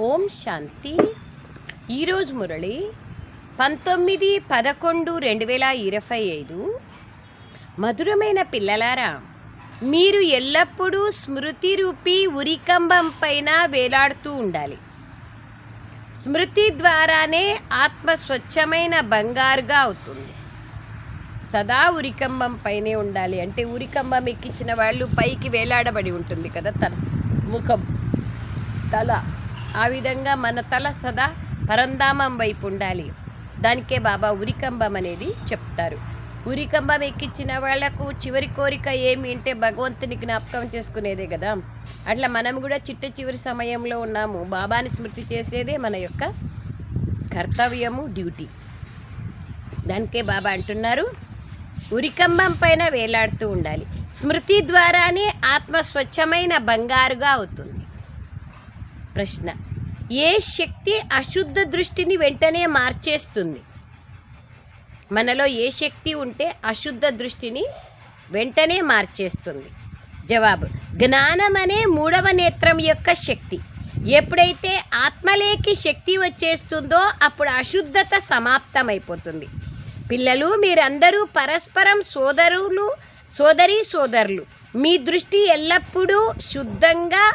ఓం శాంతి. ఈరోజు మురళి 19/11/2025. మధురమైన పిల్లలారా, మీరు ఎల్లప్పుడూ స్మృతి రూపీ ఉరికంబం పైన వేలాడుతూ ఉండాలి. స్మృతి ద్వారానే ఆత్మ స్వచ్ఛమైన బంగారుగా అవుతుంది. సదా ఉరికంబం పైనే ఉండాలి. అంటే ఉరికంబం ఎక్కించిన వాళ్ళు పైకి వేలాడబడి ఉంటుంది కదా, తన ముఖం, తల. ఆ విధంగా మన తల సదా పరంధామం వైపు ఉండాలి. దానికే బాబా ఉరికంబం అనేది చెప్తారు. ఉరికంబం ఎక్కించిన వాళ్లకు చివరి కోరిక ఏమి అంటే భగవంతుని జ్ఞాపకం చేసుకునేదే కదా. అట్లా మనం కూడా చిట్ట చివరి సమయంలో ఉన్నాము. బాబాని స్మృతి చేసేదే మన యొక్క కర్తవ్యము, డ్యూటీ. దానికే బాబా అంటున్నారు, ఉరికంబం పైన వేలాడుతూ ఉండాలి. స్మృతి ద్వారానే ఆత్మ స్వచ్ఛమైన బంగారుగా అవుతుంది. ప్రశ్న: ఏ శక్తి అశుద్ధ దృష్టిని వెంటనే మార్చేస్తుంది? మనలో ఏ శక్తి ఉంటే అశుద్ధ దృష్టిని వెంటనే మార్చేస్తుంది? జవాబు: జ్ఞానం అనే 3వ నేత్రం యొక్క శక్తి. ఎప్పుడైతే ఆత్మలేకి శక్తి వచ్చేస్తుందో అప్పుడు అశుద్ధత సమాప్తమైపోతుంది. పిల్లలు, మీరందరూ పరస్పరం సోదరులు. మీ దృష్టి ఎల్లప్పుడూ శుద్ధంగా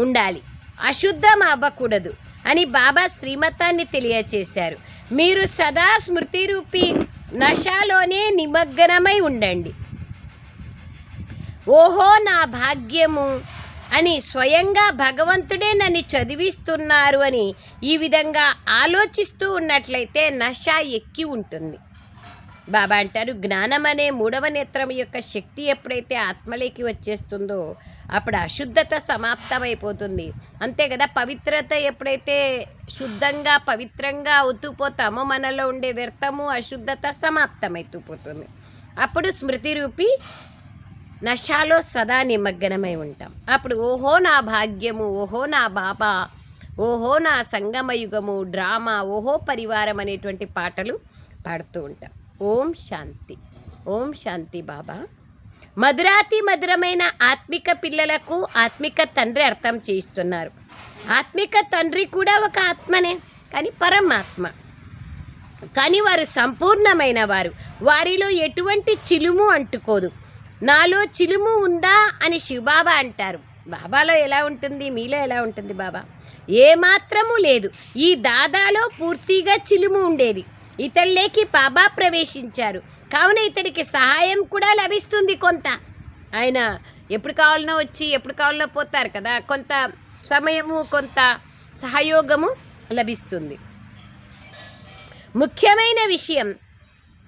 ఉండాలి, అశుద్ధం అవ్వకూడదు అని బాబా శ్రీమతాన్ని తెలియచేశారు. మీరు సదా స్మృతి రూపీ నశాలోనే నిమగ్నమై ఉండండి. ఓహో నా భాగ్యము అని స్వయంగా భగవంతుడే నన్ను చదివిస్తున్నారు అని ఈ విధంగా ఆలోచిస్తూ ఉన్నట్లయితే నశ ఎక్కి ఉంటుంది. బాబా అంటారు, జ్ఞానం అనే 3వ నేత్రం యొక్క శక్తి ఎప్పుడైతే ఆత్మలోకి వచ్చేస్తుందో అప్పుడు అశుద్ధత సమాప్తమైపోతుంది. అంతే కదా, పవిత్రత ఎప్పుడైతే శుద్ధంగా పవిత్రంగా అవుతూపోతామో మనలో ఉండే వ్యర్థము అశుద్ధత సమాప్తమైపోతుంది. అప్పుడు స్మృతి రూపీ నశాలో సదా నిమగ్నమై ఉంటాం. అప్పుడు ఓహో నా భాగ్యము, ఓహో నా బాబా, ఓహో నా సంగమయుగము, డ్రామా, ఓహో పరివారం అనేటువంటి పాటలు పాడుతూ ఉంటాం. ఓం శాంతి. ఓం శాంతి. బాబా మధురాతి మధురమైన ఆత్మిక పిల్లలకు ఆత్మిక తండ్రి అర్థం చేయిస్తున్నారు. ఆత్మిక తండ్రి కూడా ఒక ఆత్మనే, కానీ పరమాత్మ. కానీ వారు సంపూర్ణమైన వారు. వారిలో ఎటువంటి చిలుము అంటుకోదు. నాలో చిలుము ఉందా అని శివబాబా అంటారు. బాబాలో ఎలా ఉంటుంది, మీలో ఎలా ఉంటుంది? బాబా ఏమాత్రము లేదు. ఈ దాదాలో పూర్తిగా చిలుము ఉండేది. ఇతల్లేకి బాబా ప్రవేశించారు కావున ఇతడికి సహాయం కూడా లభిస్తుంది. కొంత ఆయన ఎప్పుడు కావాలనో వచ్చి ఎప్పుడు కావాలనో పోతారు కదా, కొంత సమయము కొంత సహయోగము లభిస్తుంది. ముఖ్యమైన విషయం,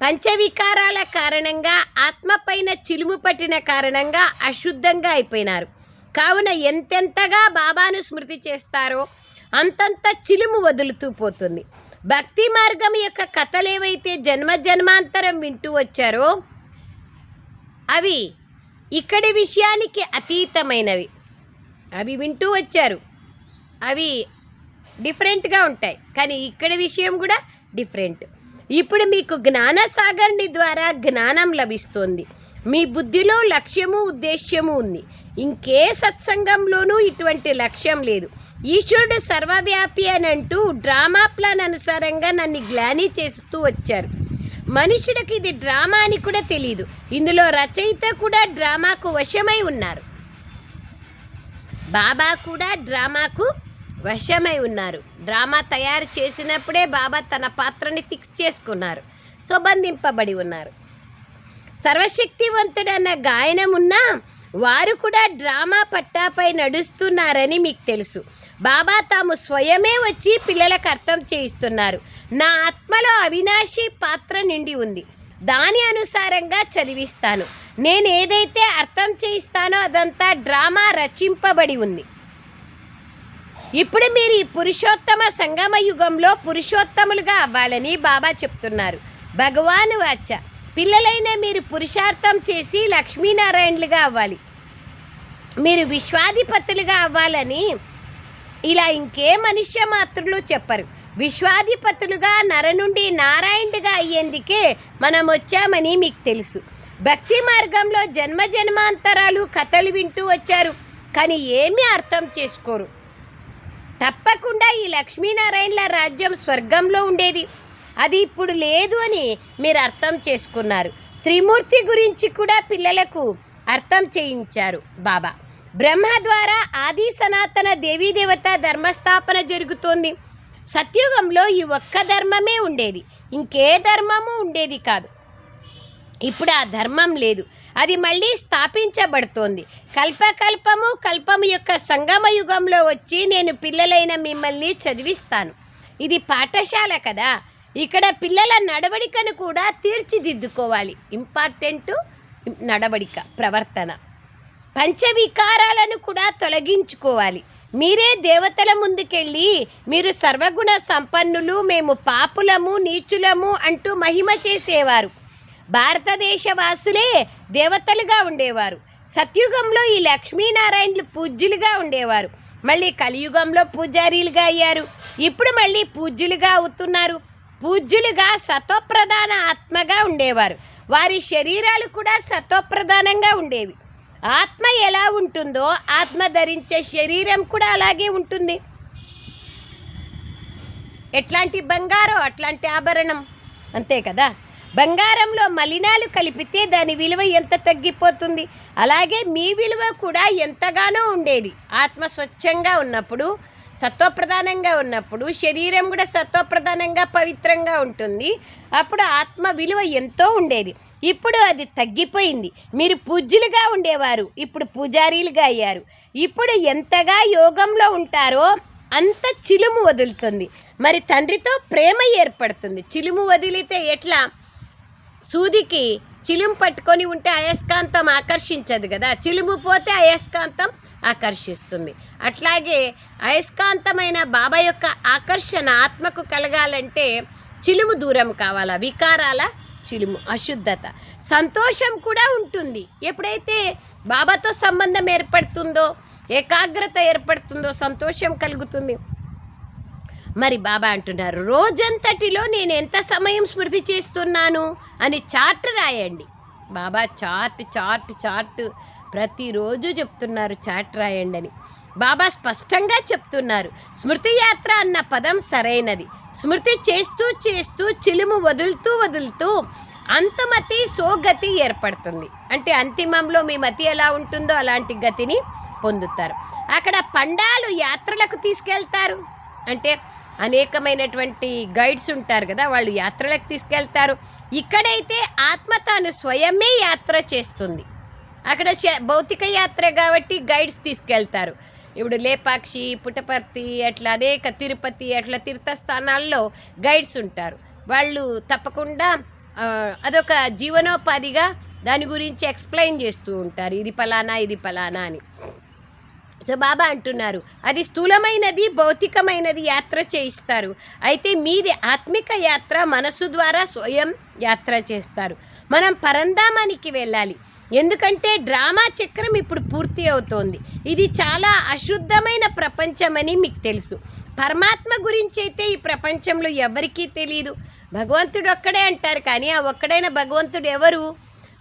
పంచవికారాల కారణంగా ఆత్మ పైన చిలుము పట్టిన కారణంగా అశుద్ధంగా అయిపోయినారు. కావున ఎంతెంతగా బాబాను స్మృతి చేస్తారో అంతంత చిలుము వదులుతూ పోతుంది. భక్తి మార్గం యొక్క కథలు ఏవైతే జన్మాంతరం వింటూ వచ్చారో అవి ఇక్కడి విషయానికి అతీతమైనవి. అవి వింటూ వచ్చారు, అవి డిఫరెంట్గా ఉంటాయి. కానీ ఇక్కడి విషయం కూడా డిఫరెంట్. ఇప్పుడు మీకు జ్ఞానసాగర్ని ద్వారా జ్ఞానం లభిస్తుంది. మీ బుద్ధిలో లక్ష్యము ఉద్దేశ్యము ఉంది. ఇంకే సత్సంగంలోనూ ఇటువంటి లక్ష్యం లేదు. ఈశ్వరుడు సర్వవ్యాపి అని అంటూ డ్రామా ప్లాన్ అనుసారంగా నన్ను గ్లాని చేస్తూ వచ్చారు. మనుషుడికి ఇది డ్రామా అని కూడా తెలియదు. ఇందులో రచయిత కూడా డ్రామాకు వశమై ఉన్నారు. బాబా కూడా డ్రామాకు వశమై ఉన్నారు. డ్రామా తయారు చేసినప్పుడే బాబా తన పాత్రని ఫిక్స్ చేసుకున్నారు, సో బంధింపబడి ఉన్నారు. సర్వశక్తివంతుడన్న గాయనం ఉన్నా వారు కూడా డ్రామా పట్టాపై నడుస్తున్నారని మీకు తెలుసు. బాబా తాము స్వయమే వచ్చి పిల్లలకు అర్థం చేయిస్తున్నారు. నా ఆత్మలో అవినాశి పాత్ర నిండి ఉంది, దాని అనుసారంగా చదివిస్తాను. నేను ఏదైతే అర్థం చేయిస్తానో అదంతా డ్రామా రచింపబడి ఉంది. ఇప్పుడు మీరు ఈ పురుషోత్తమ సంగమ యుగంలో పురుషోత్తములుగా అవ్వాలని బాబా చెప్తున్నారు. భగవాను వాచ, పిల్లలైన మీరు పురుషార్థం చేసి లక్ష్మీనారాయణులుగా అవ్వాలి. మీరు విశ్వాధిపతులుగా అవ్వాలని ఇలా ఇంకే మనుష్య మాత్రులు చెప్పరు. విశ్వాధిపతులుగా నర నుండి నారాయణుడిగా అయ్యేందుకే మనం వచ్చామని మీకు తెలుసు. భక్తి మార్గంలో జన్మాంతరాలు కథలు వింటూ వచ్చారు, కానీ ఏమీ అర్థం చేసుకోరు. తప్పకుండా ఈ లక్ష్మీనారాయణల రాజ్యం స్వర్గంలో ఉండేది, అది ఇప్పుడు లేదు అని మీరు అర్థం చేసుకున్నారు. త్రిమూర్తి గురించి కూడా పిల్లలకు అర్థం చేయించారు బాబా. బ్రహ్మ ద్వారా ఆది సనాతన దేవీదేవత ధర్మస్థాపన జరుగుతోంది. సత్యుగంలో ఈ ఒక్క ధర్మమే ఉండేది, ఇంకే ధర్మము ఉండేది కాదు. ఇప్పుడు ఆ ధర్మం లేదు, అది మళ్ళీ స్థాపించబడుతోంది. కల్పము యొక్క సంగమ యుగంలో వచ్చి నేను పిల్లలైన మిమ్మల్ని చదివిస్తాను. ఇది పాఠశాల కదా, ఇక్కడ పిల్లల నడవడికను కూడా తీర్చిదిద్దుకోవాలి. ఇంపార్టెంట్ నడవడిక, ప్రవర్తన. పంచవికారాలను కూడా తొలగించుకోవాలి. మీరే దేవతల ముందుకెళ్ళి మీరు సర్వగుణ సంపన్నులు, మేము పాపులము నీచులము అంటూ మహిమ చేసేవారు. భారతదేశ వాసులే దేవతలుగా ఉండేవారు. సత్యుగంలో ఈ లక్ష్మీనారాయణులు పూజ్యులుగా ఉండేవారు. మళ్ళీ కలియుగంలో పూజారీలుగా అయ్యారు. ఇప్పుడు మళ్ళీ పూజ్యులుగా అవుతున్నారు. పూజ్యులుగా సతోప్రధాన ఆత్మగా ఉండేవారు. వారి శరీరాలు కూడా సతోప్రధానంగా ఉండేవి. ఆత్మ ఎలా ఉంటుందో ఆత్మ ధరించే శరీరం కూడా అలాగే ఉంటుంది. ఎట్లాంటి బంగారం అట్లాంటి ఆభరణం, అంతే కదా. బంగారంలో మలినాలు కలిపితే దాని విలువ ఎంత తగ్గిపోతుంది, అలాగే మీ విలువ కూడా ఎంతగానో ఉండేది. ఆత్మ స్వచ్ఛంగా ఉన్నప్పుడు, సత్వప్రధానంగా ఉన్నప్పుడు శరీరం కూడా సత్వప్రధానంగా పవిత్రంగా ఉంటుంది. అప్పుడు ఆత్మ విలువ ఎంతో ఉండేది. ఇప్పుడు అది తగ్గిపోయింది. మీరు పూజ్యులుగా ఉండేవారు, ఇప్పుడు పూజారీలుగా అయ్యారు. ఇప్పుడు ఎంతగా యోగంలో ఉంటారో అంత చిలుము వదులుతుంది. మరి తండ్రితో ప్రేమ ఏర్పడుతుంది. చిలుము వదిలితే ఎట్లా? సూదికి చిలుము పట్టుకొని ఉంటే అయస్కాంతం ఆకర్షించదు కదా, చిలుము పోతే అయస్కాంతం ఆకర్షిస్తుంది. అట్లాగే అయస్కాంతమైన బాబా యొక్క ఆకర్షణ ఆత్మకు కలగాలంటే చిలుము దూరం కావాలా, వికారాల చిలుము, అశుద్ధత. సంతోషం కూడా ఉంటుంది. ఎప్పుడైతే బాబాతో సంబంధం ఏర్పడుతుందో, ఏకాగ్రత ఏర్పడుతుందో సంతోషం కలుగుతుంది. మరి బాబా అంటున్నారు, రోజంతటిలో నేను ఎంత సమయం స్మృతి చేస్తున్నాను అని చార్ట్ రాయండి. బాబా చార్ట్ ప్రతిరోజు చెప్తున్నారు, చార్ట్ రాయండి అని. బాబా స్పష్టంగా చెప్తున్నారు, స్మృతి యాత్ర అన్న పదం సరైనది. స్మృతి చేస్తూ చేస్తూ చిలుము వదులుతూ అంతమతి సోగతి ఏర్పడుతుంది. అంటే అంతిమంలో మీ మతి ఎలా ఉంటుందో అలాంటి గతిని పొందుతారు. అక్కడ పండాలు యాత్రలకు తీసుకెళ్తారు, అంటే అనేకమైనటువంటి గైడ్స్ ఉంటారు కదా, వాళ్ళు యాత్రలకు తీసుకెళ్తారు. ఇక్కడైతే ఆత్మ తాను స్వయమే యాత్ర చేస్తుంది. అక్కడ భౌతిక యాత్ర కాబట్టి గైడ్స్ తీసుకెళ్తారు. ఇప్పుడు లేపాక్షి, పుట్టపర్తి, అట్లా అనేక తిరుపతి, అట్లా తీర్థస్థానాల్లో గైడ్స్ ఉంటారు. వాళ్ళు తప్పకుండా అదొక జీవనోపాధిగా దాని గురించి ఎక్స్ప్లెయిన్ చేస్తూ ఉంటారు, ఇది ఫలానా అని. సో బాబా అంటున్నారు, అది స్థూలమైనది భౌతికమైనది యాత్ర చేయిస్తారు. అయితే మీది ఆత్మిక యాత్ర, మనసు ద్వారా స్వయం యాత్ర చేస్తారు. మనం పరంధామానికి వెళ్ళాలి. ఎందుకంటే డ్రామా చక్రం ఇప్పుడు పూర్తి అవుతోంది. ఇది చాలా అశుద్ధమైన ప్రపంచమని మీకు తెలుసు. పరమాత్మ గురించి అయితే ఈ ప్రపంచంలో ఎవరికీ తెలియదు. భగవంతుడు ఒక్కడే అంటారు, కానీ ఆ ఒక్కడైన భగవంతుడు ఎవరు?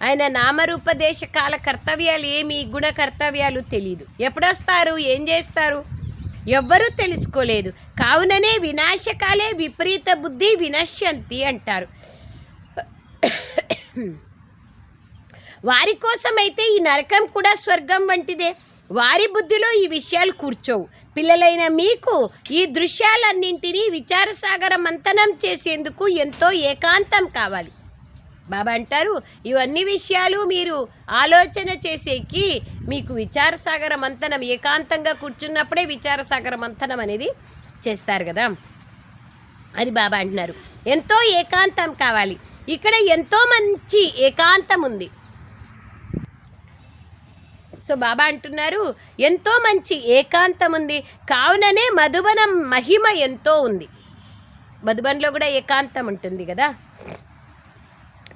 ఆయన నామరూపదేశ కాల కర్తవ్యాలు ఏమి, గుణ కర్తవ్యాలు తెలియదు. ఎప్పుడొస్తారు, ఏం చేస్తారు ఎవ్వరూ తెలుసుకోలేదు. కావుననే వినాశకాలే విపరీత బుద్ధి వినశ్యంతి అంటారు. వారి కోసమైతే ఈ నరకం కూడా స్వర్గం వంటిదే. వారి బుద్ధిలో ఈ విషయాలు కూర్చోవు. పిల్లలైన మీకు ఈ దృశ్యాలన్నింటినీ విచారసాగర మంథనం చేసేందుకు ఎంతో ఏకాంతం కావాలి. బాబా అంటారు, ఇవన్నీ విషయాలు మీరు ఆలోచన చేసేకి మీకు విచారసాగర మంథనం, ఏకాంతంగా కూర్చున్నప్పుడే విచారసాగర మంథనం అనేది చేస్తారు కదా, అది బాబా అంటున్నారు. ఎంతో ఏకాంతం కావాలి. ఇక్కడ ఎంతో మంచి ఏకాంతం ఉంది. సో బాబా అంటున్నారు, ఎంతో మంచి ఏకాంతం ఉంది. కావుననే మధుబనం మహిమ ఎంతో ఉంది. మధుబన్లో కూడా ఏకాంతం ఉంటుంది కదా.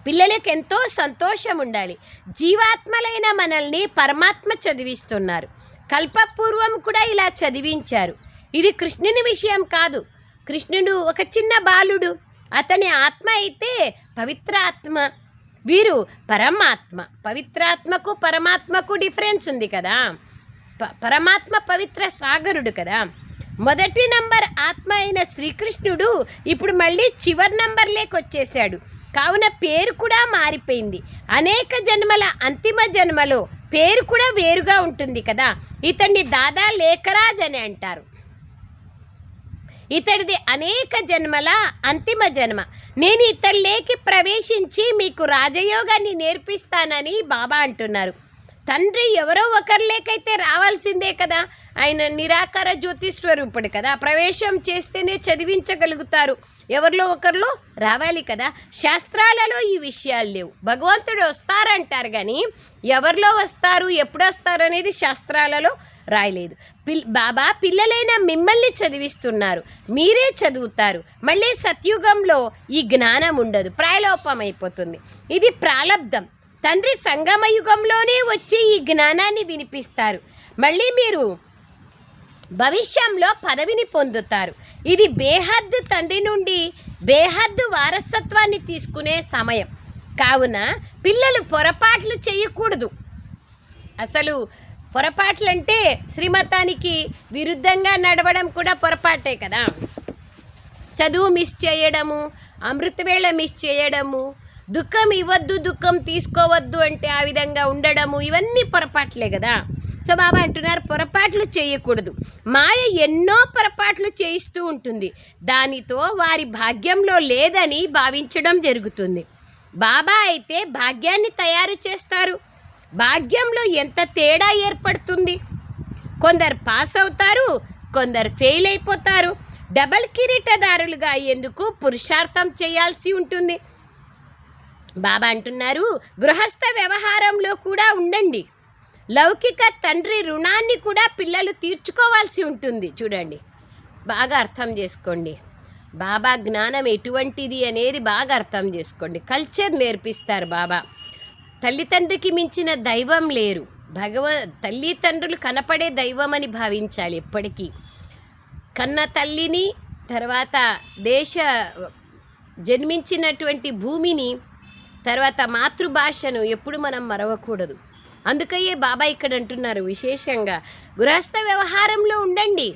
పిల్లలకు ఎంతో సంతోషం ఉండాలి. జీవాత్మలైన మనల్ని పరమాత్మ చదివిస్తున్నారు. కల్పపూర్వం కూడా ఇలా చదివించారు. ఇది కృష్ణుని విషయం కాదు. కృష్ణుడు ఒక చిన్న బాలుడు, అతని ఆత్మ అయితే పవిత్ర ఆత్మ. వీరు పరమాత్మ. పవిత్రాత్మకు పరమాత్మకు డిఫరెన్స్ ఉంది కదా. పరమాత్మ పవిత్ర సాగరుడు కదా. మొదటి నంబర్ ఆత్మ అయిన శ్రీకృష్ణుడు ఇప్పుడు మళ్ళీ చివరి నంబర్లేకి వచ్చేసాడు. కావున పేరు కూడా మారిపోయింది. అనేక జన్మల అంతిమ జన్మలో పేరు కూడా వేరుగా ఉంటుంది కదా. ఇతన్ని దాదా లేఖరాజ్ అని అంటారు. ఇతడిది అనేక జన్మల అంతిమ జన్మ. నేను ఇతడిలోకి ప్రవేశించి మీకు రాజయోగాన్ని నేర్పిస్తానని బాబా అంటున్నారు. తండ్రి ఎవరో ఒకరిలేకైతే రావాల్సిందే కదా. ఆయన నిరాకార జ్యోతి స్వరూపుడు కదా. ప్రవేశం చేస్తేనే చదివించగలుగుతారు. ఎవరిలో ఒకరిలో రావాలి కదా. శాస్త్రాలలో ఈ విషయాలు లేవు. భగవంతుడు వస్తారంటారు కానీ ఎవరిలో వస్తారు, ఎప్పుడు వస్తారు అనేది శాస్త్రాలలో రాయలేదు. బాబా పిల్లలైన మిమ్మల్ని చదివిస్తున్నారు, మీరే చదువుతారు. మళ్ళీ సత్యుగంలో ఈ జ్ఞానం ఉండదు, ప్రాయలోపం అయిపోతుంది. ఇది ప్రాలబ్ధం. తండ్రి సంగమ యుగంలోనే వచ్చి ఈ జ్ఞానాన్ని వినిపిస్తారు. మళ్ళీ మీరు భవిష్యంలో పదవిని పొందుతారు. ఇది బేహద్దు తండ్రి నుండి బేహద్దు వారసత్వాన్ని తీసుకునే సమయం. కావున పిల్లలు పొరపాట్లు చేయకూడదు. అసలు పొరపాట్లంటే శ్రీమతానికి విరుద్ధంగా నడవడం కూడా పొరపాటే కదా. చదువు మిస్ చేయడము, అమృతవేళ మిస్ చేయడము, దుఃఖం ఇవ్వద్దు దుఃఖం తీసుకోవద్దు అంటే ఆ విధంగా ఉండడము, ఇవన్నీ పొరపాట్లే కదా. సో బాబా అంటున్నారు పొరపాట్లు చేయకూడదు. మాయ ఎన్నో పొరపాట్లు చేయిస్తూ ఉంటుంది. దానితో వారి భాగ్యంలో లేదని భావించడం జరుగుతుంది. బాబా అయితే భాగ్యాన్ని తయారు చేస్తారు. భాగ్యంలో ఎంత తేడా ఏర్పడుతుంది. కొందరు పాస్ అవుతారు, కొందరు ఫెయిల్ అయిపోతారు. డబల్ కిరీటదారులుగా అయ్యేందుకు పురుషార్థం చేయాల్సి ఉంటుంది. బాబా అంటున్నారు గృహస్థ వ్యవహారంలో కూడా ఉండండి. లౌకిక తండ్రి రుణాన్ని కూడా పిల్లలు తీర్చుకోవాల్సి ఉంటుంది. చూడండి, బాగా అర్థం చేసుకోండి. బాబా జ్ఞానం ఎటువంటిది అనేది బాగా అర్థం చేసుకోండి. కల్చర్ నేర్పిస్తారు బాబా. తల్లిదండ్రికి మించిన దైవం లేరు. తల్లిదండ్రులు కనపడే దైవం అని భావించాలి ఎప్పటికీ. కన్న తల్లిని, తర్వాత జన్మించినటువంటి భూమిని, తర్వాత మాతృభాషను ఎప్పుడు మనం మరవకూడదు. అందుకయ్యే బాబా ఇక్కడ అంటున్నారు విశేషంగా గృహస్థ వ్యవహారంలో ఉండండి.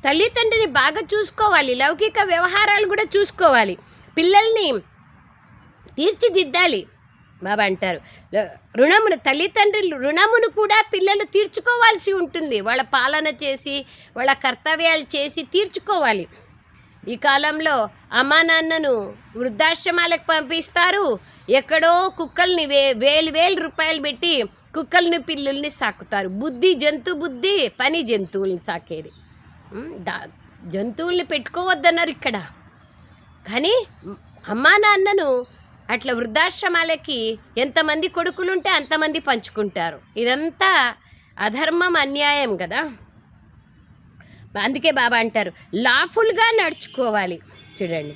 తల్లిదండ్రిని బాగా చూసుకోవాలి, లౌకిక వ్యవహారాలు కూడా చూసుకోవాలి, పిల్లల్ని తీర్చిదిద్దాలి. బాబా అంటారు తల్లిదండ్రులు రుణమును కూడా పిల్లలు తీర్చుకోవాల్సి ఉంటుంది. వాళ్ళ పాలన చేసి, వాళ్ళ కర్తవ్యాలు చేసి తీర్చుకోవాలి. ఈ కాలంలో అమ్మా నాన్నను వృద్ధాశ్రమాలకు పంపిస్తారు. ఎక్కడో కుక్కల్ని వేలు రూపాయలు పెట్టి కుక్కల్ని పిల్లుల్ని సాకుతారు. జంతు బుద్ధి, పని జంతువుల్ని సాకేది. జంతువుల్ని పెట్టుకోవద్దన్నారు ఇక్కడ. కానీ అమ్మా నాన్నను అట్లా వృద్ధాశ్రమాలకి ఎంతమంది కొడుకులుంటే అంతమంది పంచుకుంటారు. ఇదంతా అధర్మం, అన్యాయం కదా. అందుకే బాబా అంటారు లాఫుల్గా నడుచుకోవాలి. చూడండి,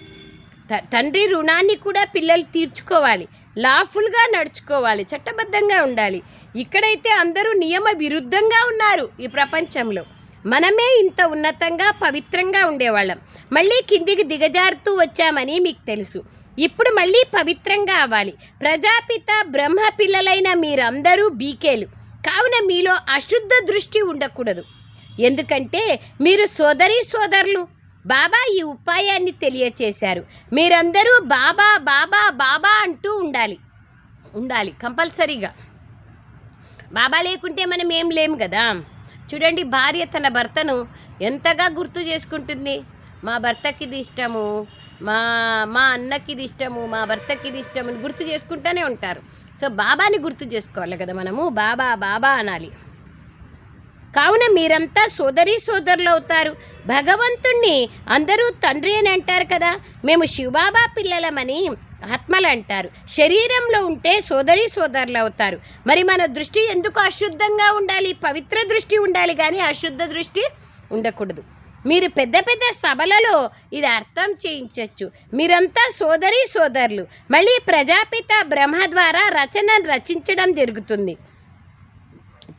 తండ్రి రుణాన్ని కూడా పిల్లలు తీర్చుకోవాలి, లాఫుల్గా నడుచుకోవాలి, చట్టబద్ధంగా ఉండాలి. ఇక్కడైతే అందరూ నియమ విరుద్ధంగా ఉన్నారు. ఈ ప్రపంచంలో మనమే ఇంత ఉన్నతంగా పవిత్రంగా ఉండేవాళ్ళం. మళ్ళీ కిందికి దిగజారుతూ వచ్చామని మీకు తెలుసు. ఇప్పుడు మళ్ళీ పవిత్రంగా అవ్వాలి. ప్రజాపిత బ్రహ్మ పిల్లలైన మీరందరూ బీకేలు. కావున మీలో అశుద్ధ దృష్టి ఉండకూడదు. ఎందుకంటే మీరు సోదరులు. బాబా ఈ ఉపాయాన్ని తెలియచేశారు. మీరందరూ బాబా బాబా బాబా అంటూ ఉండాలి కంపల్సరీగా. బాబా లేకుంటే మనం ఏం లేము కదా. చూడండి, భార్య తన భర్తను ఎంతగా గుర్తు చేసుకుంటుంది. మా భర్తకి ఇది ఇష్టము, మా అన్నకి ఇది ఇష్టము, మా భర్తకి ఇది ఇష్టము అని గుర్తు చేసుకుంటూనే ఉంటారు. సో బాబాని గుర్తు చేసుకోవాలి కదా మనము. బాబా బాబా అనాలి. కావున మీరంతా సోదరులు అవుతారు. భగవంతుణ్ణి అందరూ తండ్రి అని అంటారు కదా. మేము శివబాబా పిల్లలమని ఆత్మలు అంటారు. శరీరంలో ఉంటే సోదరులు అవుతారు. మరి మన దృష్టి ఎందుకు అశుద్ధంగా ఉండాలి? పవిత్ర దృష్టి ఉండాలి కానీ అశుద్ధ దృష్టి ఉండకూడదు. మీరు పెద్ద పెద్ద సభలలో ఇది అర్థం చేయించవచ్చు. మీరంతా సోదరులు. మళ్ళీ ప్రజాపిత బ్రహ్మ ద్వారా రచనను రచించడం జరుగుతుంది.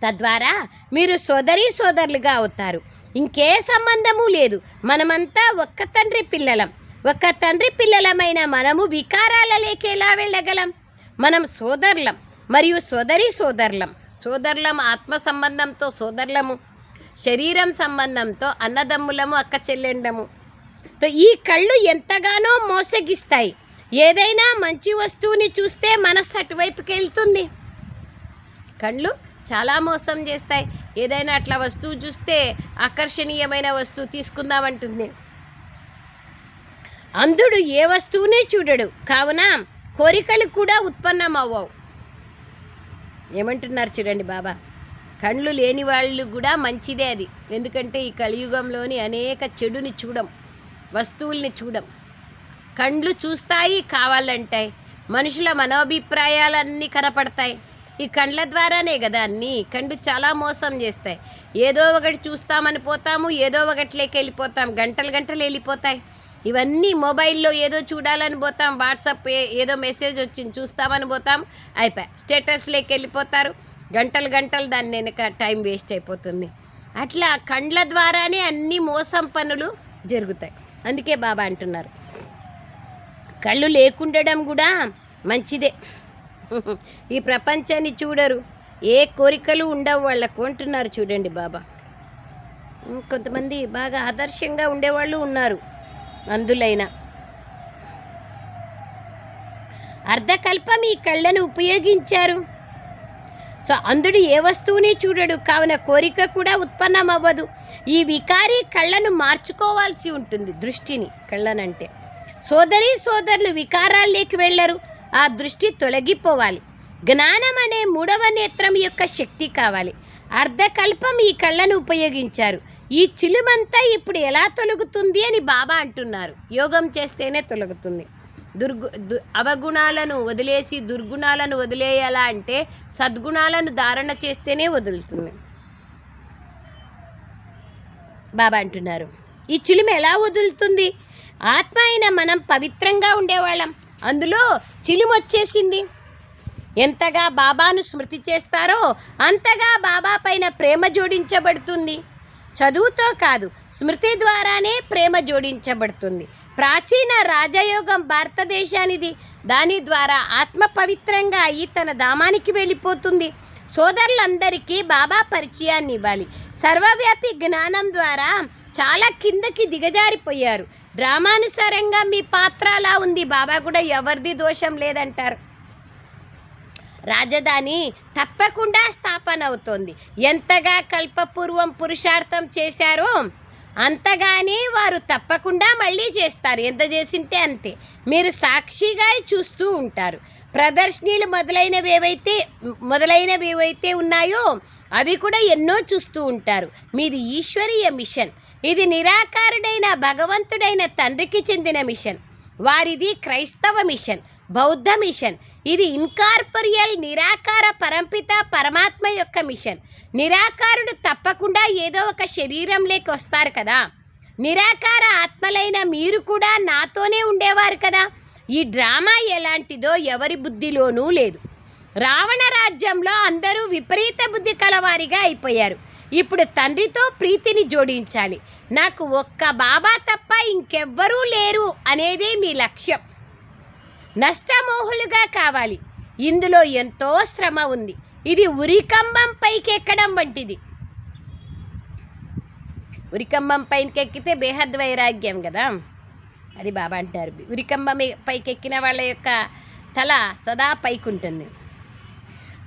తద్వారా మీరు సోదరులుగా అవుతారు. ఇంకే సంబంధము లేదు. మనమంతా ఒక్క తండ్రి పిల్లలం. ఒక్క తండ్రి పిల్లలమైన మనము వికారాలలోకి ఎలా వెళ్ళగలం? మనం సోదరులం మరియు సోదరులం. ఆత్మ సంబంధంతో సోదరులము. శరీరం సంబంధంతో అన్నదమ్ములము, అక్క చెల్లెండము. ఈ కళ్ళు ఎంతగానో మోసగిస్తాయి. ఏదైనా మంచి వస్తువుని చూస్తే మనస్సు అటువైపుకి వెళ్తుంది. కళ్ళు చాలా మోసం చేస్తాయి. ఏదైనా అట్లా వస్తువు చూస్తే ఆకర్షణీయమైన వస్తువు తీసుకుందామంటుంది. అంధుడు ఏ వస్తువునే చూడడు, కావున కోరికలు కూడా ఉత్పన్నం అవ్వవు. ఏమంటున్నారు చూడండి బాబా. కళ్ళు లేని వాళ్ళు కూడా మంచిదే అది. ఎందుకంటే ఈ కలియుగంలోని అనేక చెడుని చూడం, వస్తువుల్ని చూడం. కండ్లు చూస్తాయి, కావాలంటాయి. మనుషుల మనోభిప్రాయాలన్నీ కనపడతాయి ఈ కండ్ల ద్వారానే కదా అన్నీ. కళ్ళు చాలా మోసం చేస్తాయి. ఏదో ఒకటి చూస్తామని పోతాము, ఏదో ఒకటిలోకి వెళ్ళిపోతాం, గంటలు గంటలు వెళ్ళిపోతాయి. ఇవన్నీ మొబైల్లో ఏదో చూడాలని పోతాం, వాట్సాప్ ఏదో మెసేజ్ వచ్చింది చూస్తామని పోతాం, అయిపోయి స్టేటస్లోకి వెళ్ళిపోతారు, గంటలు గంటలు దాన్ని వెనక టైం వేస్ట్ అయిపోతుంది. అట్లా కండ్ల ద్వారానే అన్ని మోసం పనులు జరుగుతాయి. అందుకే బాబా అంటున్నారు కళ్ళు లేకుండడం కూడా మంచిదే. ఈ ప్రపంచాన్ని చూడరు, ఏ కోరికలు ఉండవు వాళ్ళకు అంటున్నారు చూడండి బాబా. కొంతమంది బాగా ఆదర్శంగా ఉండేవాళ్ళు ఉన్నారు, అందులైన అర్ధకల్పం ఈ కళ్ళను ఉపయోగించారు. సో అంధుడు ఏ వస్తువుని చూడడు, కావున కోరిక కూడా ఉత్పన్నం అవ్వదు. ఈ వికారి కళ్ళను మార్చుకోవాల్సి ఉంటుంది, దృష్టిని. కళ్ళనంటే సోదరి సోదరులు వికారాల్లోకి వెళ్ళరు, ఆ దృష్టి తొలగిపోవాలి. జ్ఞానం అనే మూడవ నేత్రం యొక్క శక్తి కావాలి. అర్ధకల్పం ఈ కళ్ళను ఉపయోగించారు. ఈ చిలుమంతా ఇప్పుడు ఎలా తొలగుతుంది అని బాబా అంటున్నారు. యోగం చేస్తేనే తొలగుతుంది. అవగుణాలను వదిలేసి దుర్గుణాలను వదిలేయాలా అంటే సద్గుణాలను ధారణ చేస్తేనే వదులుతుంది. బాబా అంటున్నారు ఈ చిలుమ ఎలా వదులుతుంది? ఆత్మ అయిన మనం పవిత్రంగా ఉండేవాళ్ళం, అందులో చిలుమొచ్చేసింది. ఎంతగా బాబాను స్మృతి చేస్తారో అంతగా బాబా పైన ప్రేమ జోడించబడుతుంది. చదువుతో కాదు, స్మృతి ద్వారానే ప్రేమ జోడించబడుతుంది. ప్రాచీన రాజయోగం భారతదేశానిది. దాని ద్వారా ఆత్మ పవిత్రంగా అయ్యి తన ధామానికి వెళ్ళిపోతుంది. సోదరులందరికీ బాబా పరిచయాన్ని ఇవ్వాలి. సర్వవ్యాపి జ్ఞానం ద్వారా చాలా కిందకి దిగజారిపోయారు. డ్రామానుసారంగా మీ పాత్ర అలా ఉంది. బాబా కూడా ఎవరిది దోషం లేదంటారు. రాజధాని తప్పకుండా స్థాపన అవుతోంది. ఎంతగా కల్పపూర్వం పురుషార్థం చేశారో అంతగానే వారు తప్పకుండా మళ్ళీ చేస్తారు. ఎంత చేసింటే అంతే. మీరు సాక్షిగా చూస్తూ ఉంటారు. ప్రదర్శనలు మొదలైనవి ఏవైతే ఉన్నాయో అవి కూడా ఎన్నో చూస్తూ ఉంటారు. మీది ఈశ్వరీయ మిషన్. ఇది నిరాకారుడైన భగవంతుడైన తండ్రికి చెందిన మిషన్. వారిది క్రైస్తవ మిషన్, బౌద్ధ మిషన్. ఇది ఇన్కార్పొరియల్ నిరాకార పరంపిత పరమాత్మ యొక్క మిషన్. నిరాకారుడు తప్పకుండా ఏదో ఒక శరీరంలోకి వస్తారు కదా. నిరాకార ఆత్మలైన మీరు కూడా నాతోనే ఉండేవారు కదా. ఈ డ్రామా ఎలాంటిదో ఎవరి బుద్ధిలోనూ లేదు. రావణ రాజ్యంలో అందరూ విపరీత బుద్ధి కలవారిగా అయిపోయారు. ఇప్పుడు తండ్రితో ప్రీతిని జోడించాలి. నాకు ఒక్క బాబా తప్ప ఇంకెవ్వరూ లేరు అనేదే మీ లక్ష్యం. నష్టమోహులుగా కావాలి. ఇందులో ఎంతో శ్రమ ఉంది. ఇది ఉరికంబం పైకి ఎక్కడం వంటిది. ఉరికంబం పైకి ఎక్కితే బేహద్ వైరాగ్యం కదా, అది బాబా అంటారు. ఉరికంబం పైకి ఎక్కిన వాళ్ళ యొక్క తల సదా పైకి ఉంటుంది.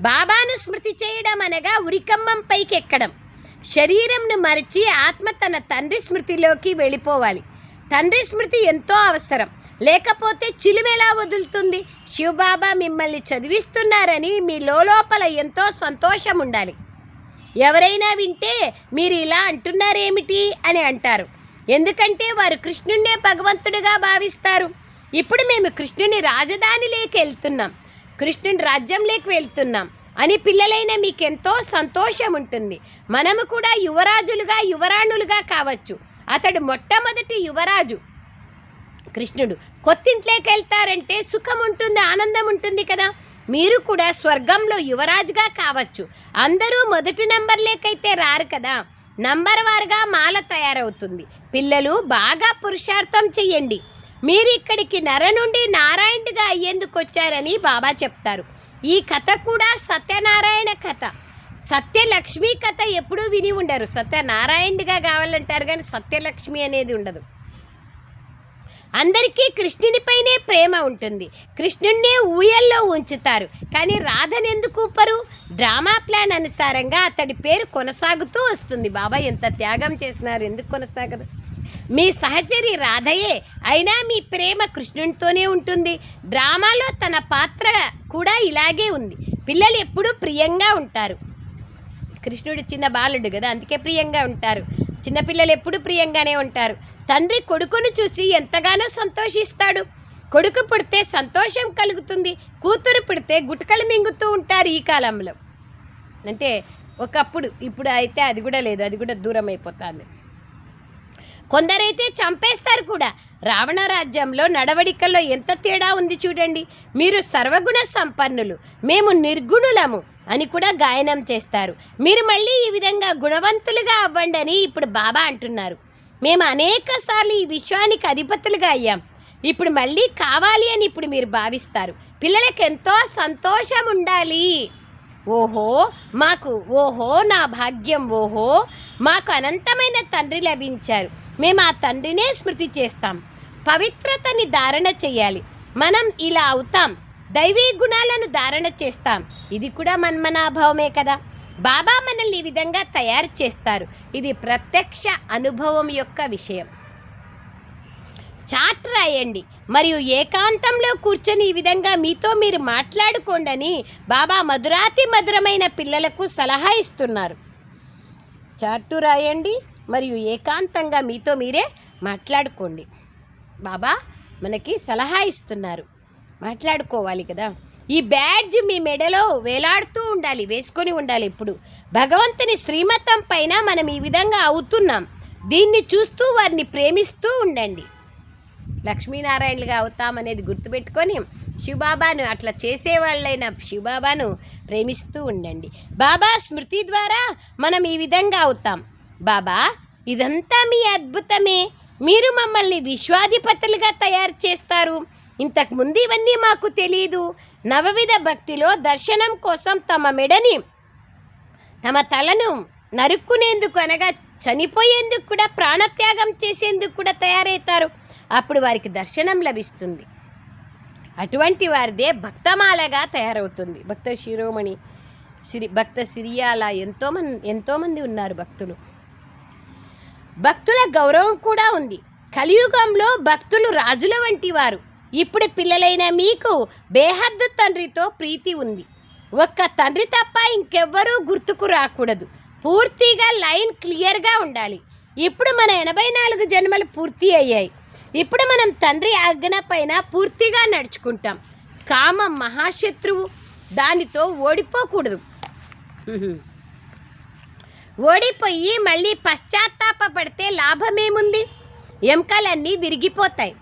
బాబాను స్మృతి చేయడం అనగా ఉరికంబం పైకి ఎక్కడం. శరీరంను మరిచి ఆత్మ తన తండ్రి స్మృతిలోకి వెళ్ళిపోవాలి. తండ్రి స్మృతి ఎంతో అవసరం. లేకపోతే చిలుమెలా వదులుతుంది? శివబాబా మిమ్మల్ని చదివిస్తున్నారని మీ లోపల ఎంతో సంతోషం ఉండాలి. ఎవరైనా వింటే మీరు ఇలా అంటున్నారేమిటి అని అంటారు. ఎందుకంటే వారు కృష్ణున్నే భగవంతుడిగా భావిస్తారు. ఇప్పుడు మేము కృష్ణుని రాజధానిలోకి వెళ్తున్నాం, కృష్ణుని రాజ్యంలోకి వెళ్తున్నాం అని పిల్లలైన మీకెంతో సంతోషం ఉంటుంది. మనము కూడా యువరాజులుగా యువరాణులుగా కావచ్చు. అతడు మొట్టమొదటి యువరాజు కృష్ణుడు. కొత్తింట్లోకి వెళ్తారంటే సుఖం ఉంటుంది, ఆనందం ఉంటుంది కదా. మీరు కూడా స్వర్గంలో యువరాజుగా కావచ్చు. అందరూ మొదటి నంబర్లేకైతే రారు కదా, నంబర్ వారుగా మాల తయారవుతుంది. పిల్లలు బాగా పురుషార్థం చెయ్యండి. మీరు ఇక్కడికి నర నుండి నారాయణుడిగా అయ్యేందుకు వచ్చారని బాబా చెప్తారు. ఈ కథ కూడా సత్యనారాయణ కథ. సత్యలక్ష్మి కథ ఎప్పుడూ విని ఉండరు. సత్యనారాయణుడిగా కావాలంటారు కానీ సత్యలక్ష్మి అనేది ఉండదు. అందరికీ కృష్ణునిపైనే ప్రేమ ఉంటుంది. కృష్ణున్నే ఊయల్లో ఉంచుతారు. కానీ రాధని ఎందుకు ఊపరు? డ్రామా ప్లాన్ అనుసారంగా అతడి పేరు కొనసాగుతూ వస్తుంది. బాబా ఎంత త్యాగం చేసినారు, ఎందుకు కొనసాగదు? మీ సహచరి రాధయే అయినా మీ ప్రేమ కృష్ణునితోనే ఉంటుంది. డ్రామాలో తన పాత్ర కూడా ఇలాగే ఉంది. పిల్లలు ఎప్పుడూ ప్రియంగా ఉంటారు. కృష్ణుడు చిన్న బాలుడు కదా, అందుకే ప్రియంగా ఉంటారు. చిన్నపిల్లలు ఎప్పుడు ప్రియంగానే ఉంటారు. తండ్రి కొడుకును చూసి ఎంతగానో సంతోషిస్తాడు. కొడుకు పుడితే సంతోషం కలుగుతుంది. కూతురు పుడితే గుటకలు మింగుతూ ఉంటారు ఈ కాలంలో. అంటే ఒకప్పుడు, ఇప్పుడు అయితే అది కూడా లేదు, అది కూడా దూరం అయిపోతుంది. కొందరైతే చంపేస్తారు కూడా. రావణ రాజ్యంలో నడవడికల్లో ఎంత తేడా ఉంది చూడండి. మీరు సర్వగుణ సంపన్నులు, మేము నిర్గుణులము అని కూడా గాయనం చేస్తారు. మీరు మళ్ళీ ఈ విధంగా గుణవంతులుగా అవ్వండి అని ఇప్పుడు బాబా అంటున్నారు. మేము అనేక సార్లు ఈ విశ్వానికి అధిపతులుగా అయ్యాం, ఇప్పుడు మళ్ళీ కావాలి అని ఇప్పుడు మీరు భావిస్తారు. పిల్లలకి ఎంతో సంతోషం ఉండాలి. ఓహో నా భాగ్యం, మాకు అనంతమైన తండ్రి లభించారు. మేము ఆ తండ్రినే స్మృతి చేస్తాం. పవిత్రతని ధారణ చేయాలి. మనం ఇలా అవుతాం, దైవీ గుణాలను ధారణ చేస్తాం. ఇది కూడా మన్మనాభావమే కదా. బాబా మనల్ని ఈ విధంగా తయారు చేస్తారు. ఇది ప్రత్యక్ష అనుభవం యొక్క విషయం. చాట్ రాయండి మరియు ఏకాంతంలో కూర్చొని ఈ విధంగా మీతో మీరు మాట్లాడుకోండి అని బాబా మధురాతి మధురమైన పిల్లలకు సలహా ఇస్తున్నారు. చాటు రాయండి మరియు ఏకాంతంగా మీతో మీరే మాట్లాడుకోండి. బాబా మనకి సలహా ఇస్తున్నారు, మాట్లాడుకోవాలి కదా. ఈ బ్యాడ్జ్ మీ మెడలో వేలాడుతూ ఉండాలి, వేసుకొని ఉండాలి. ఇప్పుడు భగవంతుని శ్రీమతం పైన మనం ఈ విధంగా అవుతున్నాం. దీన్ని చూస్తూ వారిని ప్రేమిస్తూ ఉండండి. లక్ష్మీనారాయణలుగా అవుతామనేది గుర్తుపెట్టుకొని శివబాబాను, అట్లా చేసేవాళ్ళైన శివబాబాను ప్రేమిస్తూ ఉండండి. బాబా స్మృతి ద్వారా మనం ఈ విధంగా అవుతాం. బాబా, ఇదంతా మీ అద్భుతమే. మీరు మమ్మల్ని విశ్వాధిపతులుగా తయారు చేస్తారు. ఇంతకుముందు ఇవన్నీ మాకు తెలియదు. నవవిధ భక్తిలో దర్శనం కోసం తమ తలను నరుక్కునేందుకు అనగా చనిపోయేందుకు కూడా, ప్రాణత్యాగం చేసేందుకు కూడా తయారవుతారు. అప్పుడు వారికి దర్శనం లభిస్తుంది. అటువంటి వారిదే భక్తమాలగా తయారవుతుంది. భక్త శిరోమణి, భక్త సిరియాల ఎంతోమంది ఉన్నారు భక్తులు. భక్తుల గౌరవం కూడా ఉంది. కలియుగంలో భక్తులు రాజుల వంటి వారు. ఇప్పుడు పిల్లలైన మీకు బేహద్దు తండ్రితో ప్రీతి ఉంది. ఒక్క తండ్రి తప్ప ఇంకెవ్వరూ గుర్తుకు రాకూడదు. పూర్తిగా లైన్ క్లియర్గా ఉండాలి. ఇప్పుడు మన 84 జన్మలు పూర్తి అయ్యాయి. ఇప్పుడు మనం తండ్రి ఆజ్ఞ పైన పూర్తిగా నడుచుకుంటాం. కామం మహాశత్రువు, దానితో ఓడిపోకూడదు. ఓడిపోయి మళ్ళీ పశ్చాత్తాపపడితే లాభమేముంది? ఎముకలన్నీ విరిగిపోతాయి.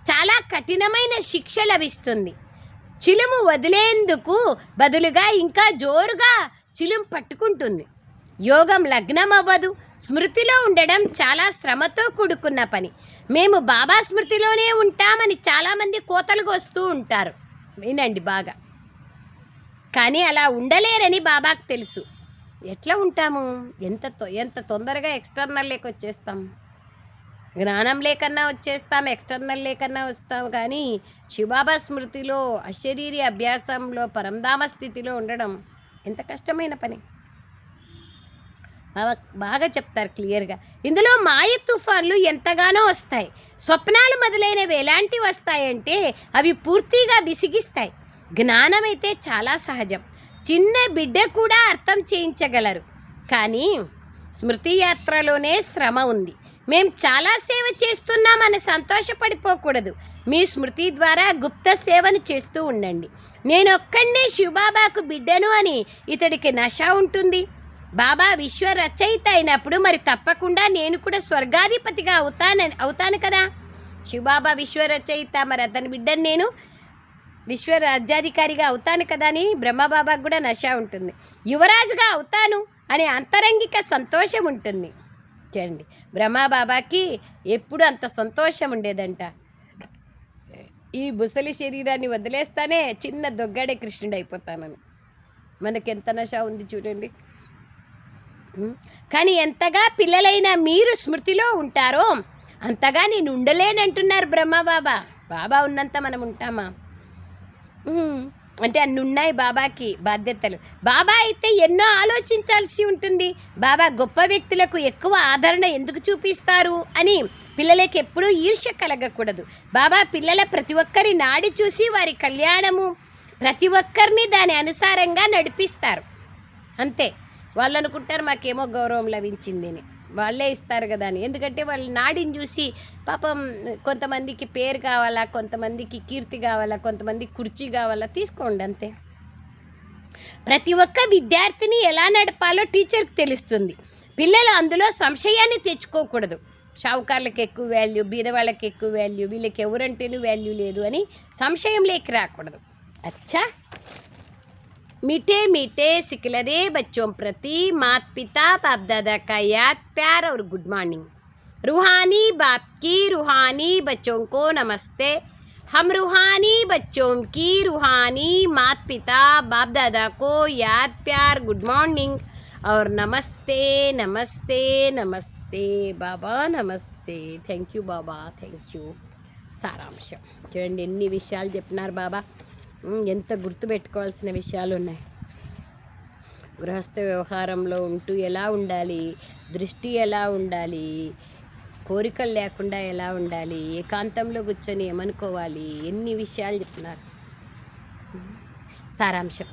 చాలా కఠినమైన శిక్ష లభిస్తుంది. చిలుము వదిలేందుకు బదులుగా ఇంకా జోరుగా చిలుము పట్టుకుంటుంది. యోగం లగ్నం అవ్వదు. స్మృతిలో ఉండడం చాలా శ్రమతో కూడుకున్న పని. మేము బాబా స్మృతిలోనే ఉంటామని చాలామంది కోతలు కోస్తూ ఉంటారు. వినండి బాగా. కానీ అలా ఉండలేరని బాబాకు తెలుసు. ఎట్లా ఉంటాము? ఎంత తొందరగా ఎక్స్టర్నల్ లేక వచ్చేస్తాం. జ్ఞానం లేకన్నా వచ్చేస్తాం, ఎక్స్టర్నల్ లేకన్నా వస్తాం. కానీ శివబాబా స్మృతిలో, అశరీరి అభ్యాసంలో, పరంధామ స్థితిలో ఉండడం ఎంత కష్టమైన పని. బాగా చెప్తారు క్లియర్గా. ఇందులో మాయ తుఫాన్లు ఎంతగానో వస్తాయి. స్వప్నాలు మొదలైనవి ఎలాంటివి వస్తాయంటే అవి పూర్తిగా విసిగిస్తాయి. జ్ఞానం అయితే చాలా సహజం. చిన్న బిడ్డ కూడా అర్థం చేయించగలరు. కానీ స్మృతి యాత్రలోనే శ్రమ ఉంది. మేము చాలా సేవ చేస్తున్నామని సంతోషపడిపోకూడదు. మీ స్మృతి ద్వారా గుప్త సేవను చేస్తూ ఉండండి. నేను ఒక్కడనే శివబాబాకు బిడ్డను అని ఇతడికి నష ఉంటుంది. బాబా విశ్వ రచయిత అయినప్పుడు మరి తప్పకుండా నేను కూడా స్వర్గాధిపతిగా అవుతాను కదా. శివబాబా విశ్వ రచయిత, మరి అతని బిడ్డను నేను విశ్వ రాజ్యాధికారిగా అవుతాను కదా అని బ్రహ్మబాబాకు కూడా నష ఉంటుంది. యువరాజుగా అవుతాను అనే అంతరంగిక సంతోషం ఉంటుంది. చూడండి, బ్రహ్మబాబాకి ఎప్పుడు అంత సంతోషం ఉండేదంట. ఈ ముసలి శరీరాన్ని వదిలేస్తానే చిన్న దొగ్గాడే కృష్ణుడు అయిపోతానని. మనకెంత నష ఉంది చూడండి. కానీ ఎంతగా పిల్లలైన మీరు స్మృతిలో ఉంటారో అంతగా నేను ఉండలేనంటున్నారు బ్రహ్మబాబా. బాబా ఉన్నంత మనం ఉంటామా? అంటే అన్ని ఉన్నాయి బాబాకి బాధ్యతలు. బాబా అయితే ఎన్నో ఆలోచించాల్సి ఉంటుంది. బాబా గొప్ప వ్యక్తులకు ఎక్కువ ఆదరణ ఎందుకు చూపిస్తారు అని పిల్లలకి ఎప్పుడూ ఈర్ష్య కలగకూడదు. బాబా పిల్లల ప్రతి ఒక్కరి నాడి చూసి వారి కళ్యాణము ప్రతి ఒక్కరిని దాని అనుసారంగా నడిపిస్తారు. అంతే. వాళ్ళు అనుకుంటారు మాకేమో గౌరవం లభించింది అని. వాళ్ళే ఇస్తారు కదా అని. ఎందుకంటే వాళ్ళు నాడిని చూసి పాపం కొంతమందికి పేరు కావాలా, కొంతమందికి కీర్తి కావాలా, కొంతమందికి కుర్చీ కావాలా, తీసుకోండి అంతే. ప్రతి ఒక్క విద్యార్థిని ఎలా నడపాలో టీచర్కి తెలుస్తుంది. పిల్లలు అందులో సంశయాన్ని తెచ్చుకోకూడదు. షావుకార్లకు ఎక్కువ వాల్యూ, బీదవాళ్ళకి ఎక్కువ వాల్యూ, వీళ్ళకి ఎవరంటేనూ వాల్యూ లేదు అని సంశయం లేకి రాకూడదు. అచ్చా, मीठे मीठे सिखलदे बच्चों प्रति माता पिता बाप दादा का याद प्यार और गुड मॉर्निंग। रूहानी बाप की रूहानी बच्चों को नमस्ते। हम रूहानी बच्चों की रूहानी माता पिता बाप दादा को याद प्यार गुड मॉर्निंग और नमस्ते नमस्ते नमस्ते बाबा नमस्ते। Thank you Baba, thank you. సారాంశం చూడండి, ఎన్ని విషయాలు చెప్పినారు బాబా. ఎంత గుర్తుపెట్టుకోవాల్సిన విషయాలు ఉన్నాయి. గృహస్థ వ్యవహారంలో ఉంటూ ఎలా ఉండాలి, దృష్టి ఎలా ఉండాలి, కోరికలు లేకుండా ఎలా ఉండాలి, ఏకాంతంలో కూర్చొని ఏమనుకోవాలి, ఎన్ని విషయాలు చెప్తున్నారు. సారాంశం,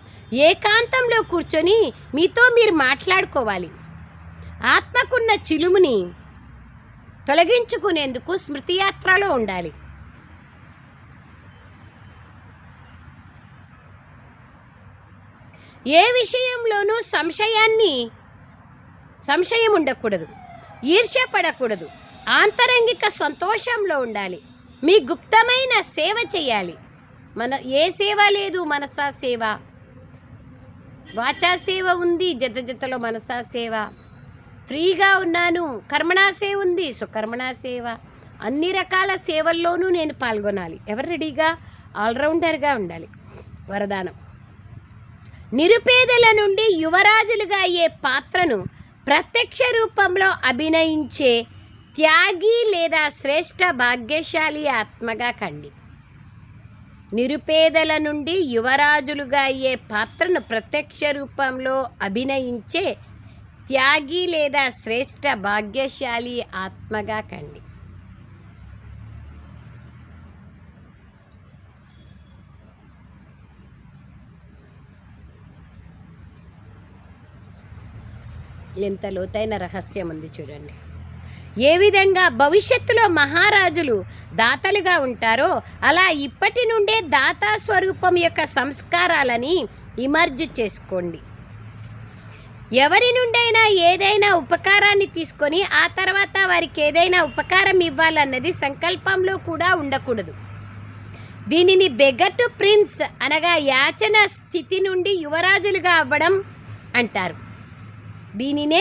ఏకాంతంలో కూర్చొని మీతో మీరు మాట్లాడుకోవాలి. ఆత్మకున్న చిలుముని తొలగించుకునేందుకు స్మృతి యాత్రలో ఉండాలి. ఏ విషయంలోనూ సంశయం ఉండకూడదు, ఈర్ష్య పడకూడదు. ఆంతరంగిక సంతోషంలో ఉండాలి. మీ గుప్తమైన సేవ చేయాలి. ఏ సేవ లేదు, మనసా సేవ, వాచా సేవ ఉంది, జతలో మనసా సేవ. ఫ్రీగా ఉన్నాను, కర్మణా సేవ ఉంది, సుకర్మణా సేవ. అన్ని రకాల సేవల్లోనూ నేను పాల్గొనాలి. ఎవరు రెడీగా ఆల్రౌండర్గా ఉండాలి. వరదానం, నిరుపేదల నుండి యువరాజులుగా అయ్యే పాత్రను ప్రత్యక్ష రూపంలో అభినయించే త్యాగి లేదా శ్రేష్ఠ భాగ్యశాలి ఆత్మగా కండి. నిరుపేదల నుండి యువరాజులుగా అయ్యే పాత్రను ప్రత్యక్ష రూపంలో అభినయించే త్యాగి లేదా శ్రేష్ఠ భాగ్యశాలి ఆత్మగా కండి. ఎంత లోతైన రహస్యం ఉంది చూడండి. ఏ విధంగా భవిష్యత్తులో మహారాజులు దాతలుగా ఉంటారో అలా ఇప్పటి నుండే దాతా స్వరూపం యొక్క సంస్కారాలని ఇమర్జ్ చేసుకోండి. ఎవరి నుండైనా ఏదైనా ఉపకారాన్ని తీసుకొని ఆ తర్వాత వారికి ఏదైనా ఉపకారం ఇవ్వాలన్నది సంకల్పంలో కూడా ఉండకూడదు. దీనిని బెగర్ టు ప్రిన్స్ అనగా యాచన స్థితి నుండి యువరాజులుగా అవ్వడం అంటారు. దీనినే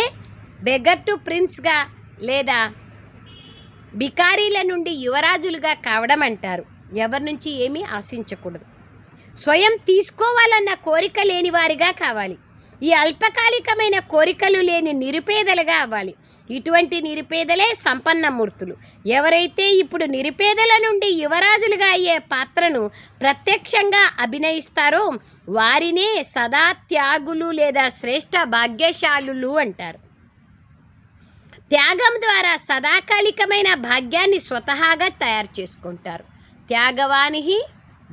బెగర్ టు ప్రిన్స్గా లేదా బికారీల నుండి యువరాజులుగా కావడం అంటారు. ఎవరి నుంచి ఏమీ ఆశించకూడదు. స్వయం తీసుకోవాలన్న కోరిక లేని వారిగా కావాలి. ఈ అల్పకాలికమైన కోరికలు లేని నిరుపేదలుగా అవ్వాలి. ఇటువంటి నిరుపేదలే సంపన్నమూర్తులు. ఎవరైతే ఇప్పుడు నిరుపేదల నుండి యువరాజులుగా అయ్యే పాత్రను ప్రత్యక్షంగా అభినయిస్తారో వారినే సదా త్యాగులు లేదా శ్రేష్ఠ భాగ్యశాలులు అంటారు. త్యాగం ద్వారా సదాకాలికమైన భాగ్యాన్ని స్వతహాగా తయారు చేసుకుంటారు. త్యాగవానిహి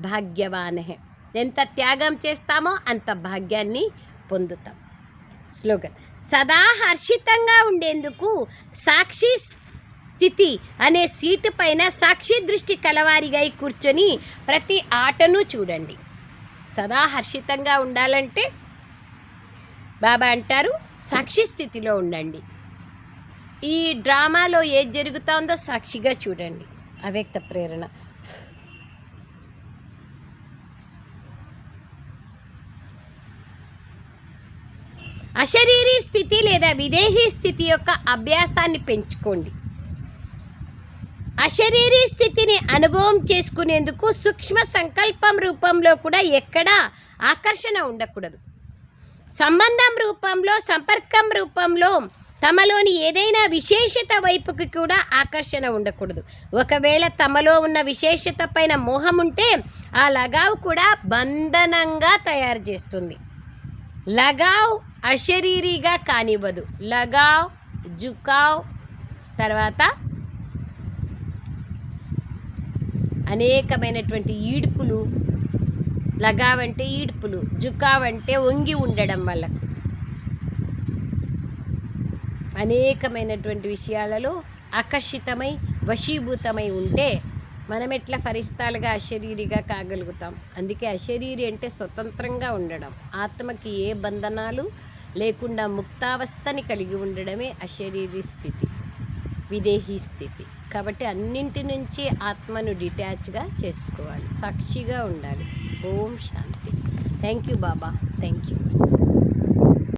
భాగ్యవానహే. ఎంత త్యాగం చేస్తామో అంత భాగ్యాన్ని పొందుతాం. స్లోగన్, సదా హర్షితంగా ఉండేందుకు సాక్షి స్థితి అనే సీటు పైన సాక్షి దృష్టి కలవారిగా కూర్చొని ప్రతి ఆటను చూడండి. సదా హర్షితంగా ఉండాలంటే బాబా అంటారు సాక్షి స్థితిలో ఉండండి. ఈ డ్రామాలో ఏది జరుగుతుందో సాక్షిగా చూడండి. అవ్యక్త ప్రేరణ. అశరీరీ స్థితి లేదా విదేహీ స్థితి యొక్క అభ్యాసాన్ని పెంచుకోండి. అశరీరీ స్థితిని అనుభవం చేసుకునేందుకు సూక్ష్మ సంకల్పం రూపంలో కూడా ఎక్కడా ఆకర్షణ ఉండకూడదు. సంబంధం రూపంలో, సంపర్కం రూపంలో తమలోని ఏదైనా విశేషత వైపుకి కూడా ఆకర్షణ ఉండకూడదు. ఒకవేళ తమలో ఉన్న విశేషత పైన మోహం ఉంటే ఆ లగావ్ కూడా బంధనంగా తయారు చేస్తుంది. లగావ్ అశరీరిగా కానివ్వదు. లగావ్, జుకావ్, తర్వాత అనేకమైనటువంటి ఈడ్పులు. లగావ్ అంటే ఈడ్పులు, జుకావ్ అంటే వంగి ఉండడం వల్ల అనేకమైనటువంటి విషయాలలో ఆకర్షితమై వశీభూతమై ఉంటే మనం ఎట్లా ఫరిస్తాలుగా అశరీరిగా కాగలుగుతాం. అందుకే అశరీరి అంటే స్వతంత్రంగా ఉండడం, ఆత్మకి ఏ బంధనాలు లేకుండా ముక్తావస్థని కలిగి ఉండడమే అశరీరి స్థితి, విదేహీ స్థితి. కాబట్టి అన్నింటి నుంచి ఆత్మను డిటాచ్గా చేసుకోవాలి, సాక్షిగా ఉండాలి. ఓం శాంతి. థ్యాంక్ యూ బాబా, థ్యాంక్ యూ.